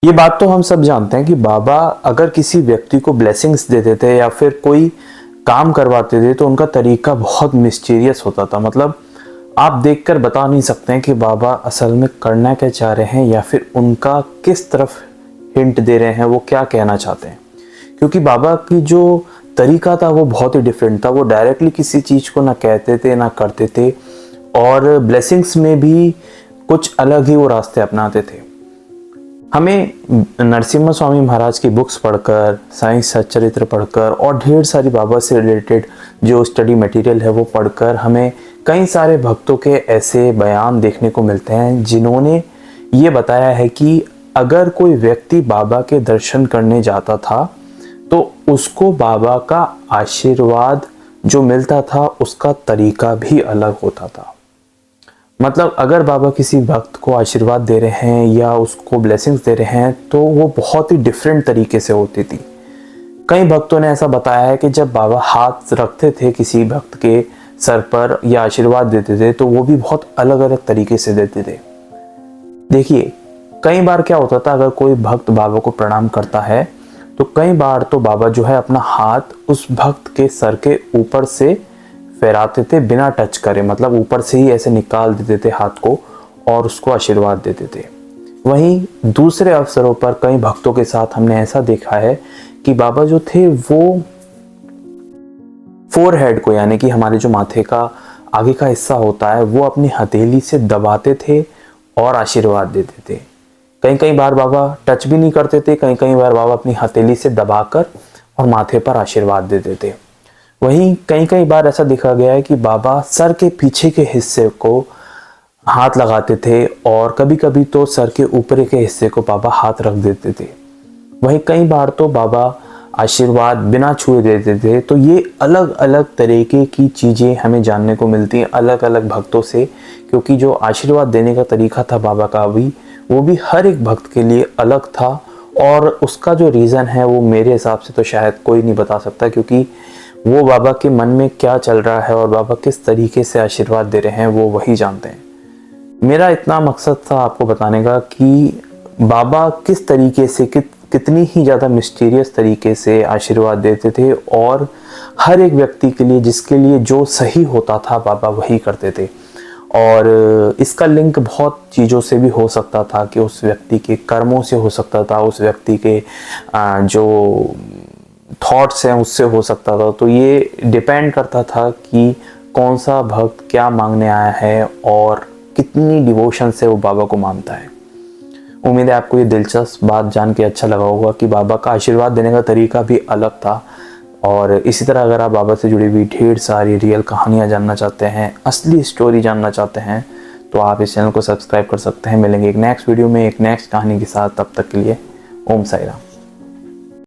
ये बात तो हम सब जानते हैं कि बाबा अगर किसी व्यक्ति को ब्लेसिंग्स देते थे या फिर कोई काम करवाते थे तो उनका तरीका बहुत मिस्टीरियस होता था। मतलब आप देखकर बता नहीं सकते हैं कि बाबा असल में करना क्या चाह रहे हैं या फिर उनका किस तरफ हिंट दे रहे हैं, वो क्या कहना चाहते हैं। क्योंकि बाबा की जो तरीका था वो बहुत ही डिफरेंट था। वो डायरेक्टली किसी चीज़ को ना कहते थे ना करते थे, और ब्लेसिंग्स में भी कुछ अलग ही वो रास्ते अपनाते थे। हमें नरसिम्हा स्वामी महाराज की बुक्स पढ़कर, साईं सच्चरित्र पढ़कर और ढेर सारी बाबा से रिलेटेड जो स्टडी मटेरियल है वो पढ़कर हमें कई सारे भक्तों के ऐसे बयान देखने को मिलते हैं जिन्होंने ये बताया है कि अगर कोई व्यक्ति बाबा के दर्शन करने जाता था तो उसको बाबा का आशीर्वाद जो मिलता था उसका तरीका भी अलग होता था। मतलब अगर बाबा किसी भक्त को आशीर्वाद दे रहे हैं या उसको ब्लेसिंग्स दे रहे हैं तो वो बहुत ही डिफरेंट तरीके से होती थी। कई भक्तों ने ऐसा बताया है कि जब बाबा हाथ रखते थे किसी भक्त के सर पर या आशीर्वाद देते थे तो वो भी बहुत अलग अलग तरीके से देते थे। देखिए, कई बार क्या होता था, अगर कोई भक्त बाबा को प्रणाम करता है तो कई बार तो बाबा जो है अपना हाथ उस भक्त के सर के ऊपर से फहराते थे बिना टच करे। मतलब ऊपर से ही ऐसे निकाल देते थे हाथ को और उसको आशीर्वाद देते थे। वहीं दूसरे अवसरों पर कई भक्तों के साथ हमने ऐसा देखा है कि बाबा जो थे वो फोरहेड को, यानी कि हमारे जो माथे का आगे का हिस्सा होता है, वो अपनी हथेली से दबाते थे और आशीर्वाद देते थे। कई कई बार बाबा टच भी नहीं करते थे, कई कई बार बाबा अपनी हथेली से दबाकर और माथे पर आशीर्वाद देते थे। वहीं कई कई बार ऐसा देखा गया है कि बाबा सर के पीछे के हिस्से को हाथ लगाते थे और कभी कभी तो सर के ऊपर के हिस्से को बाबा हाथ रख देते थे। वहीं कई बार तो बाबा आशीर्वाद बिना छुए देते थे। तो ये अलग अलग तरीके की चीज़ें हमें जानने को मिलती हैं अलग अलग भक्तों से, क्योंकि जो आशीर्वाद देने का तरीका था बाबा का भी, वो भी हर एक भक्त के लिए अलग था। और उसका जो रीज़न है वो मेरे हिसाब से तो शायद कोई नहीं बता सकता, क्योंकि वो बाबा के मन में क्या चल रहा है और बाबा किस तरीके से आशीर्वाद दे रहे हैं वो वही जानते हैं। मेरा इतना मकसद था आपको बताने का कि बाबा किस तरीके से कितनी ही ज़्यादा मिस्टीरियस तरीके से आशीर्वाद देते थे और हर एक व्यक्ति के लिए जिसके लिए जो सही होता था बाबा वही करते थे। और इसका लिंक बहुत चीज़ों से भी हो सकता था कि उस व्यक्ति के कर्मों से हो सकता था, उस व्यक्ति के जो थॉट्स हैं उससे हो सकता था। तो ये डिपेंड करता था कि कौन सा भक्त क्या मांगने आया है और कितनी डिवोशन से वो बाबा को मानता है। उम्मीद है आपको ये दिलचस्प बात जान के अच्छा लगा होगा कि बाबा का आशीर्वाद देने का तरीका भी अलग था। और इसी तरह अगर आप बाबा से जुड़ी हुई ढेर सारी रियल कहानियाँ जानना चाहते हैं, असली स्टोरी जानना चाहते हैं, तो आप इस चैनल को सब्सक्राइब कर सकते हैं। मिलेंगे एक नेक्स्ट वीडियो में एक नेक्स्ट कहानी के साथ। तब तक के लिए ओम साई राम।